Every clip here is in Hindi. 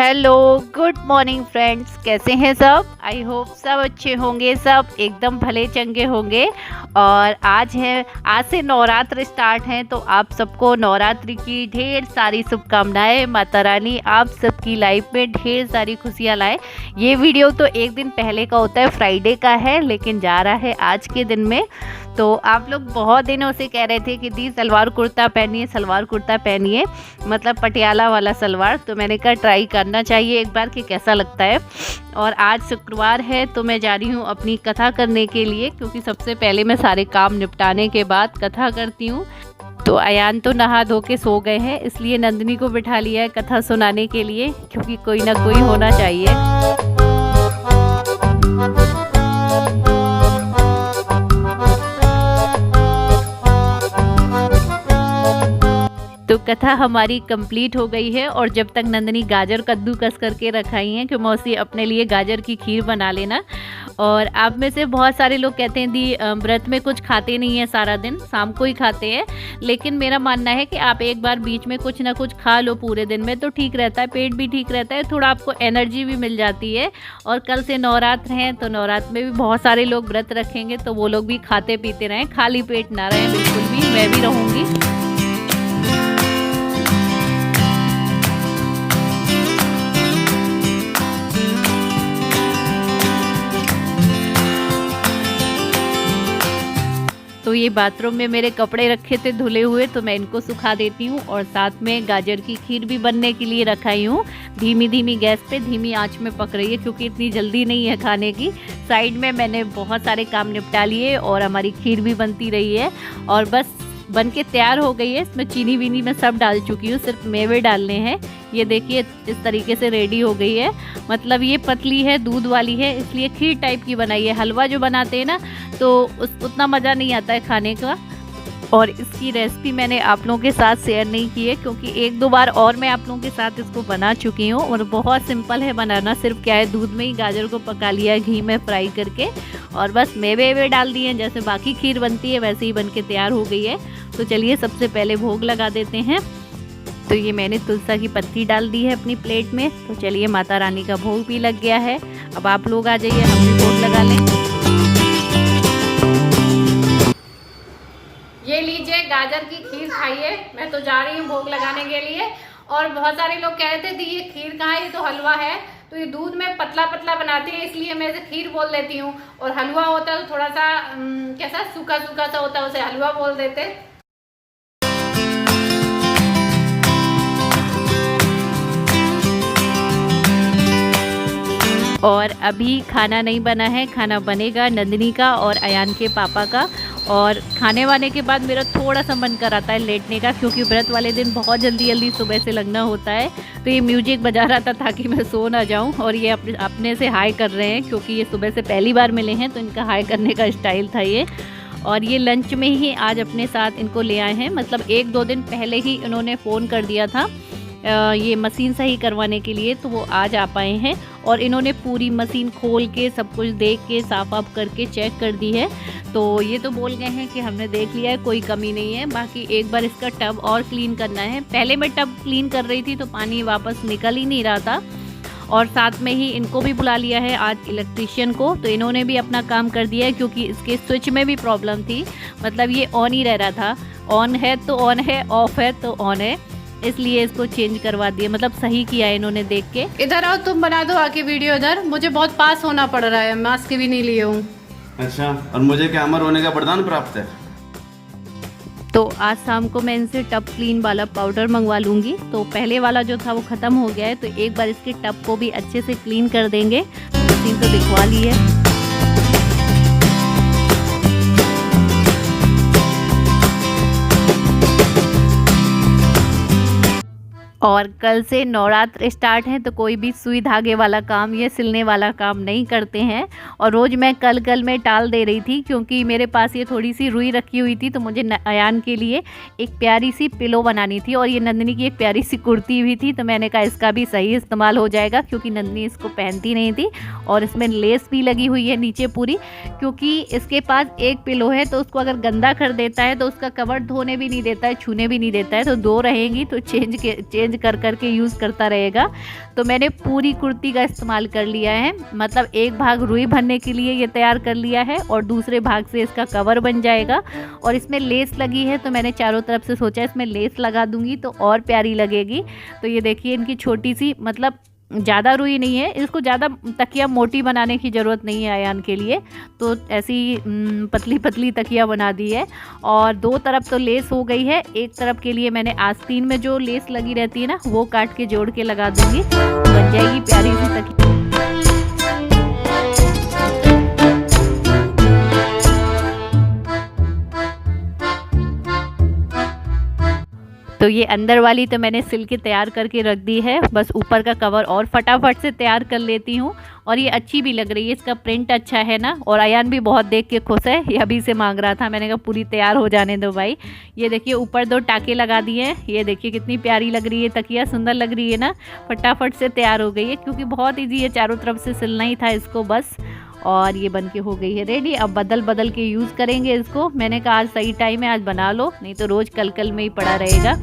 Hello, good morning friends. कैसे हैं सब? आई होप सब अच्छे होंगे, सब एकदम भले चंगे होंगे। और आज से नवरात्र स्टार्ट हैं, तो आप सबको नवरात्रि की ढेर सारी शुभकामनाएं। माता रानी आप सबकी लाइफ में ढेर सारी खुशियां लाए। ये वीडियो तो एक दिन पहले का होता है, फ्राइडे का है, लेकिन जा रहा है आज के दिन में। तो आप लोग बहुत दिनों से कह रहे थे कि दी सलवार कुर्ता पहनिए, सलवार कुर्ता पहनिए, मतलब पटियाला वाला सलवार। तो मैंने कहा ट्राई करना चाहिए एक बार कि कैसा लगता है। और आज शुक्रवार है तो मैं जा रही हूँ अपनी कथा करने के लिए, क्योंकि सबसे पहले मैं सारे काम निपटाने के बाद कथा करती हूँ। तो अयान तो नहा धो के सो गए हैं, इसलिए नंदिनी को बिठा लिया है कथा सुनाने के लिए, क्योंकि कोई ना कोई होना चाहिए। तो कथा हमारी कंप्लीट हो गई है। और जब तक नंदिनी गाजर कद्दूकस करके रखाई हैं कि मौसी अपने लिए गाजर की खीर बना लेना। और आप में से बहुत सारे लोग कहते हैं दी व्रत में कुछ खाते नहीं है, सारा दिन शाम को ही खाते हैं। लेकिन मेरा मानना है कि आप एक बार बीच में कुछ ना कुछ खा लो पूरे दिन में, तो ठीक रहता है, पेट भी ठीक रहता है, थोड़ा आपको एनर्जी भी मिल जाती है। और कल से नवरात्र हैं, तो नवरात्र में भी बहुत सारे लोग व्रत रखेंगे, तो वो लोग भी खाते पीते रहें, खाली पेट ना रहें बिल्कुल भी। मैं भी रहूँगी। तो ये बाथरूम में मेरे कपड़े रखे थे धुले हुए, तो मैं इनको सुखा देती हूँ। और साथ में गाजर की खीर भी बनने के लिए रखाई हूँ, धीमी धीमी गैस पे, धीमी आंच में पक रही है, क्योंकि इतनी जल्दी नहीं है खाने की। साइड में मैंने बहुत सारे काम निपटा लिए और हमारी खीर भी बनती रही है और बस बन के तैयार हो गई है। इसमें चीनी वीनी मैं सब डाल चुकी हूँ, सिर्फ मेवे डालने हैं। ये देखिए इस तरीके से रेडी हो गई है। मतलब ये पतली है, दूध वाली है, इसलिए खीर टाइप की बनाई है। हलवा जो बनाते हैं ना, तो उतना मज़ा नहीं आता है खाने का। और इसकी रेसिपी मैंने आप लोगों के साथ शेयर नहीं की है, क्योंकि एक दो बार और मैं आप लोगों के साथ इसको बना चुकी हूँ। और बहुत सिंपल है बनाना, सिर्फ क्या है, दूध में ही गाजर को पका लिया है घी में फ्राई करके, और बस मेवे डाल दिए हैं। जैसे बाकी खीर बनती है वैसे ही बन के तैयार हो गई है। तो चलिए सबसे पहले भोग लगा देते हैं। तो ये मैंने तुलसी की पत्ती डाल दी है अपनी प्लेट में। तो चलिए माता रानी का भोग भी लग गया है। अब आप लोग आ जाइए, हम भी भोग लगा लें। ये लीजिए गाजर की खीर खाइए। मैं तो जा रही हूँ भोग लगाने के लिए। और बहुत सारे लोग कह रहे थे दी ये खीर कहाँ है, ये तो हलवा है। तो ये दूध में पतला पतला बनाते हैं, इसलिए मैं इसे खीर बोल देती हूँ। और हलवा होता है तो थोड़ा सा कैसा सूखा सूखा सा होता है, उसे हलवा बोल देते। और अभी खाना नहीं बना है, खाना बनेगा नंदिनी का और अयान के पापा का। और खाने वाने के बाद मेरा थोड़ा सा मन कराता है लेटने का, क्योंकि व्रत वाले दिन बहुत जल्दी जल्दी सुबह से लगना होता है। तो ये म्यूजिक बजा रहा था ताकि मैं सो ना जाऊं। और ये अपने से हाय कर रहे हैं, क्योंकि ये सुबह से पहली बार मिले हैं, तो इनका हाय करने का स्टाइल था ये। और ये लंच में ही आज अपने साथ इनको ले आए हैं, मतलब एक दो दिन पहले ही इन्होंने फ़ोन कर दिया था ये मशीन सही करवाने के लिए, तो वो आज आ पाए हैं। और इन्होंने पूरी मशीन खोल के सब कुछ देख के साफ आप करके चेक कर दी है। तो ये तो बोल गए हैं कि हमने देख लिया है, कोई कमी नहीं है। बाकी एक बार इसका टब और क्लीन करना है। पहले मैं टब क्लीन कर रही थी तो पानी वापस निकल ही नहीं रहा था। और साथ में ही इनको भी बुला लिया है आज इलेक्ट्रीशियन को, तो इन्होंने भी अपना काम कर दिया है, क्योंकि इसके स्विच में भी प्रॉब्लम थी। मतलब ये ऑन ही रह रहा था, ऑन है तो ऑन है, ऑफ है तो ऑन है, इसलिए इसको चेंज करवा दिया। मतलब सही किया है इन्होंने देख के। इधर आओ, तुम बना दो आके वीडियो। इधर मुझे बहुत पास होना पड़ रहा है, मास्क भी नहीं लिए हूँ। अच्छा, और मुझे क्या अमर होने का वरदान प्राप्त है? तो आज शाम को मैं इनसे टब क्लीन वाला पाउडर मंगवा लूँगी। तो पहले वाला जो था वो ख़त्म हो गया है, तो एक बार इसके टब को भी अच्छे से क्लीन कर देंगे। मशीन तो दिखवा ली है। और कल से नवरात्र स्टार्ट है, तो कोई भी सुई धागे वाला काम या सिलने वाला काम नहीं करते हैं। और रोज़ मैं कल में टाल दे रही थी, क्योंकि मेरे पास ये थोड़ी सी रुई रखी हुई थी, तो मुझे अयान के लिए एक प्यारी सी पिलो बनानी थी। और ये नंदिनी की एक प्यारी सी कुर्ती भी थी, तो मैंने कहा इसका भी सही इस्तेमाल हो जाएगा, क्योंकि नंदिनी इसको पहनती नहीं थी। और इसमें लेस भी लगी हुई है नीचे पूरी, क्योंकि इसके पास एक पिलो है, तो उसको अगर गंदा कर देता है तो उसका कवर धोने भी नहीं देता है, छूने भी नहीं देता है। तो दो रहेंगी तो चेंज चेंज कर करके यूज़ करता रहेगा। तो मैंने पूरी कुर्ती का इस्तेमाल कर लिया है, मतलब एक भाग रुई भरने के लिए ये तैयार कर लिया है और दूसरे भाग से इसका कवर बन जाएगा। और इसमें लेस लगी है तो मैंने चारों तरफ से सोचा इसमें लेस लगा दूंगी तो और प्यारी लगेगी। तो ये देखिए इनकी छोटी सी, मतलब ज़्यादा रुई नहीं है, इसको ज़्यादा तकिया मोटी बनाने की ज़रूरत नहीं है अयान के लिए, तो ऐसी पतली पतली तकिया बना दी है। और दो तरफ तो लेस हो गई है, एक तरफ के लिए मैंने आस्तीन में जो लेस लगी रहती है ना वो काट के जोड़ के लगा दूंगी, बन जाएगी प्यारी सी तकिया। तो ये अंदर वाली तो मैंने सिल के तैयार करके रख दी है, बस ऊपर का कवर और फटाफट से तैयार कर लेती हूँ। और ये अच्छी भी लग रही है, इसका प्रिंट अच्छा है ना, और अयान भी बहुत देख के खुश है, ये अभी से मांग रहा था, मैंने कहा पूरी तैयार हो जाने दो भाई। ये देखिए ऊपर 2 टाके लगा दिए हैं, ये देखिए कितनी प्यारी लग रही है तकिया, सुंदर लग रही है ना, फटाफट से तैयार हो गई है क्योंकि बहुत ईजी है, चारों तरफ से सिलना ही था इसको बस। और ये बन के हो गई है रेडी। अब बदल बदल के यूज़ करेंगे इसको, मैंने कहा आज सही टाइम है, आज बना लो, नहीं तो रोज़ कल कल में ही पड़ा रहेगा।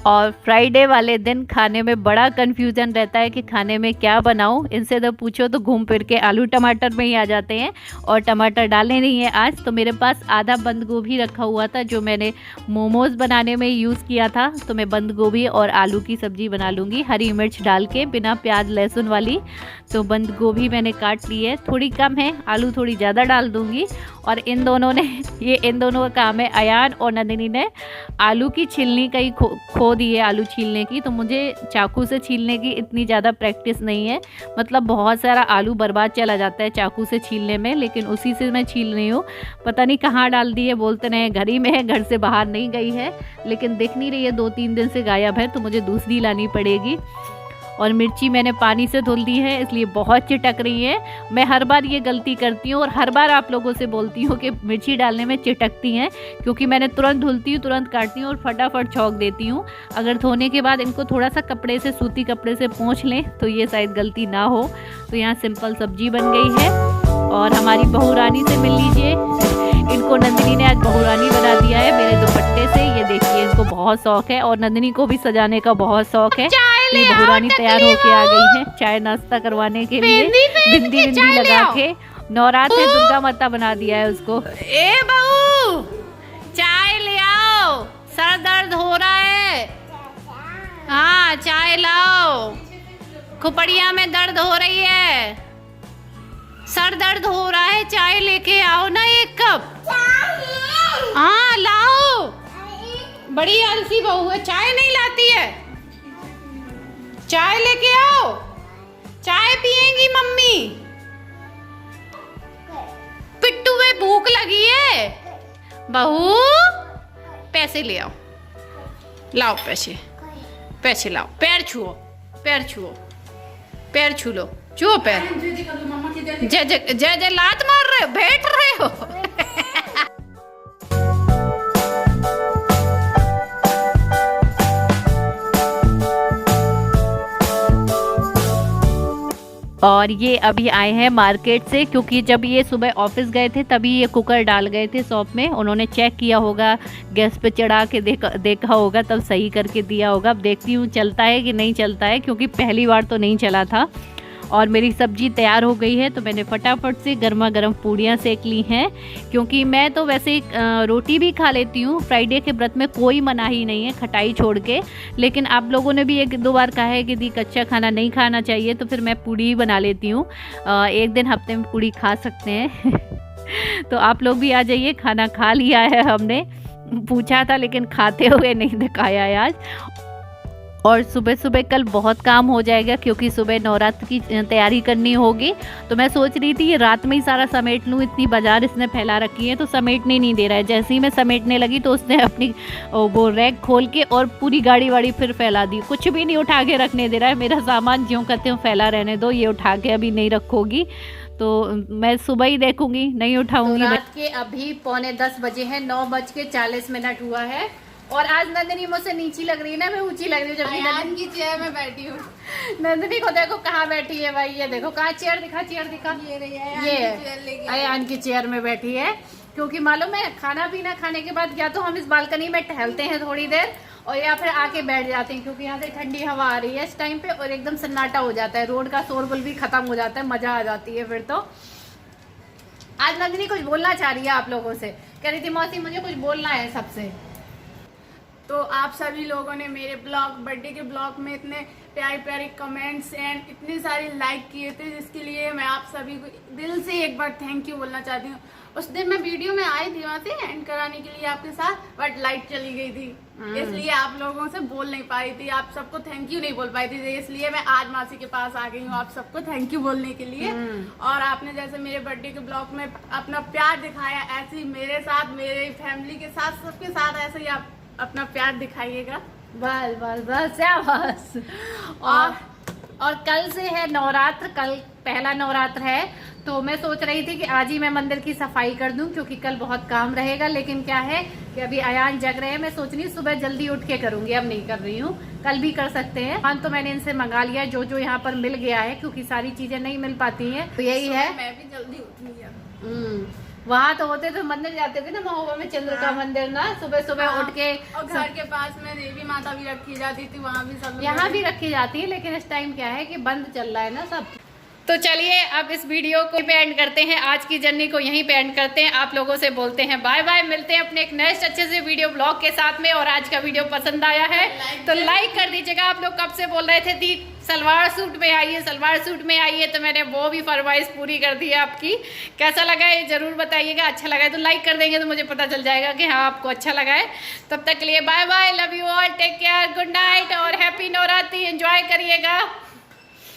और फ्राइडे वाले दिन खाने में बड़ा कन्फ्यूज़न रहता है कि खाने में क्या बनाऊं, इनसे तो पूछो तो घूम फिर के आलू टमाटर में ही आ जाते हैं, और टमाटर डालने नहीं है आज। तो मेरे पास आधा बंद गोभी रखा हुआ था जो मैंने मोमोज़ बनाने में यूज़ किया था, तो मैं बंद गोभी और आलू की सब्ज़ी बना लूँगी हरी मिर्च डाल के, बिना प्याज लहसुन वाली। तो बंद गोभी मैंने काट ली है, थोड़ी कम है, आलू थोड़ी ज़्यादा डाल दूँगी। और इन दोनों का काम है, अयान और नंदिनी ने आलू की छीलनी का ही खो दी है, आलू छीलने की। तो मुझे चाकू से छीलने की इतनी ज़्यादा प्रैक्टिस नहीं है, मतलब बहुत सारा आलू बर्बाद चला जाता है चाकू से छीलने में, लेकिन उसी से मैं छील रही हूँ। पता नहीं कहाँ डाल दी है, बोलते नहीं घर ही में है, घर से बाहर नहीं गई है, लेकिन दिख नहीं रही है, 2-3 दिन से गायब है, तो मुझे दूसरी लानी पड़ेगी। और मिर्ची मैंने पानी से धुल दी है, इसलिए बहुत चिटक रही है। मैं हर बार ये गलती करती हूँ और हर बार आप लोगों से बोलती हूँ कि मिर्ची डालने में चिटकती हैं, क्योंकि मैंने तुरंत धुलती हूँ, तुरंत काटती हूँ और फटाफट छौंक देती हूँ। अगर धोने के बाद इनको थोड़ा सा कपड़े से, सूती कपड़े से पोंछ लें तो ये शायद गलती ना हो। तो यहाँ सिंपल सब्जी बन गई है। और हमारी बहू रानी से मिल लीजिए, इनको नंदिनी ने आज बहू रानी बना दिया है मेरे दुपट्टे से। ये देखिए इनको बहुत शौक है, और नंदिनी को भी सजाने का बहुत शौक है। बहू रानी तैयार होके आ गई है चाय नाश्ता करवाने के लिए, बिंदी लगा के। नवरात्रि दुर्गा माता बना दिया है उसको। ए बहू चाय ले आओ, सर दर्द हो रहा है। हाँ चाय लाओ, खुपड़िया में दर्द हो रही है, सर दर्द हो रहा है, चाय लेके आओ ना 1 कप। हाँ लाओ, बड़ी आलसी बहू है, चाय नहीं लाती है, चाय लेके आओ, चाय पिएंगी मम्मी। पिट्टू में भूख लगी है, बहू पैसे ले आओ, लाओ पैसे, पैसे लाओ, पैर छुओ, पैर छुओ, पैर छू लो, छुओ पैर। जय जय जय जय लात मार रहे हो, बैठ रहे हो। और ये अभी आए हैं मार्केट से, क्योंकि जब ये सुबह ऑफिस गए थे तभी ये कुकर डाल गए थे शॉप में, उन्होंने चेक किया होगा, गैस पे चढ़ा के देखा होगा, तब सही करके दिया होगा। अब देखती हूँ चलता है कि नहीं चलता है, क्योंकि पहली बार तो नहीं चला था। और मेरी सब्जी तैयार हो गई है, तो मैंने फटाफट से गर्मा गर्म पूड़ियाँ सेक ली हैं, क्योंकि मैं तो वैसे रोटी भी खा लेती हूँ, फ्राइडे के व्रत में कोई मनाही नहीं है खटाई छोड़ के। लेकिन आप लोगों ने भी 1-2 बार कहा है कि दी कच्चा खाना नहीं खाना चाहिए, तो फिर मैं पूड़ी ही बना लेती हूँ। 1 दिन हफ्ते में पूड़ी खा सकते हैं। तो आप लोग भी आ जाइए, खाना खा लिया है हमने, पूछा था लेकिन खाते हुए नहीं दिखाया है आज। और सुबह सुबह कल बहुत काम हो जाएगा, क्योंकि सुबह नवरात्र की तैयारी करनी होगी। तो मैं सोच रही थी ये रात में ही सारा समेट लूँ, इतनी बाजार इसने फैला रखी है, तो समेटने नहीं दे रहा है। जैसे ही मैं समेटने लगी तो उसने अपनी वो रैक खोल के और पूरी गाड़ी वाड़ी फिर फैला दी, कुछ भी नहीं उठा के रखने दे रहा है। मेरा सामान ज्यों कहते हो फैला रहने दो, ये उठा के अभी नहीं रखोगी, तो मैं सुबह ही देखूंगी, नहीं उठाऊंगी। तो रात के अभी 9:45 बजे हैं, 9:40 हुआ है। और आज नंदिनी मुझसे नीची लग रही है ना, मैं ऊंची लग रही हूँ। जब अयान की चेयर में बैठी हूँ। नंदिनी को देखो कहाँ बैठी है भाई, ये देखो कहाँ चेयर दिखा, चेयर दिखा, ये रही अयान ये की चेयर लेके आई। अयान की चेयर में बैठी है। क्योंकि मालूम है खाना पीना खाने के बाद या तो हम इस बालकनी में टहलते हैं थोड़ी देर और या फिर आके बैठ जाते हैं, क्योंकि यहाँ से ठंडी हवा आ रही है इस टाइम पे और एकदम सन्नाटा हो जाता है, रोड का शोरगुल भी खत्म हो जाता है, मजा आ जाती है फिर तो। आज नंदिनी कुछ बोलना चाह रही है आप लोगों से, कह रही थी मौसी मुझे कुछ बोलना है सबसे। तो आप सभी लोगों ने मेरे ब्लॉग, बर्थडे के ब्लॉग में इतने प्यारे प्यारे कमेंट्स एंड इतने सारे लाइक किए थे, जिसके लिए मैं आप सभी को दिल से एक बार थैंक यू बोलना चाहती हूँ। उस दिन मैं वीडियो में आई थी वहाँ से एंड कराने के लिए आपके साथ, बट लाइट चली गई थी, इसलिए आप लोगों से बोल नहीं पाई थी, आप सबको थैंक यू नहीं बोल पाई थी, इसलिए मैं आज मासी के पास आ गई हूँ आप सबको थैंक यू बोलने के लिए। और आपने जैसे मेरे बर्थडे के ब्लॉग में अपना प्यार दिखाया, ऐसे ही मेरे साथ, मेरे फैमिली के साथ, सबके साथ ऐसे ही आप अपना प्यार दिखाइएगा। बस बस बस बस। और कल से है नवरात्र, कल पहला नवरात्र है, तो मैं सोच रही थी कि आज ही मैं मंदिर की सफाई कर दूं, क्योंकि कल बहुत काम रहेगा। लेकिन क्या है कि अभी अयान जग रहे हैं, मैं सोच रही हूँ सुबह जल्दी उठ के करूंगी, अब नहीं कर रही हूँ, कल भी कर सकते हैं। हाँ तो मैंने इनसे मंगा लिया जो जो यहाँ पर मिल गया है, क्योंकि सारी चीजें नहीं मिल पाती हैं, तो यही है। मैं भी जल्दी उठी है। वहाँ तो होते थे, मंदिर जाते थे ना महोबा में, चंद्र का मंदिर ना, सुबह सुबह उठ के। और घर के पास में देवी माता भी रखी जाती थी, वहाँ भी सब यहाँ भी रखी जाती है, लेकिन इस टाइम क्या है कि बंद चल रहा है ना सब। तो चलिए अब इस वीडियो को पे एंड करते हैं, आज की जर्नी को यहीं पे एंड करते हैं, आप लोगों से बोलते हैं बाय बाय, मिलते हैं अपने एक नेक्स्ट अच्छे से वीडियो ब्लॉग के साथ में। और आज का वीडियो पसंद आया है तो लाइक कर दीजिएगा। आप लोग कब से बोल रहे थे दी सलवार सूट में आइए, सलवार सूट में आइए, तो मैंने वो भी फरमाइश पूरी कर दी है आपकी। कैसा लगा ये जरूर बताइएगा, अच्छा लगा है तो लाइक कर देंगे तो मुझे पता चल जाएगा कि हाँ आपको अच्छा लगा है। तब तक के लिए bye bye, love you all, take care, good night और हैप्पी नवरात्रि, एंजॉय करिएगा।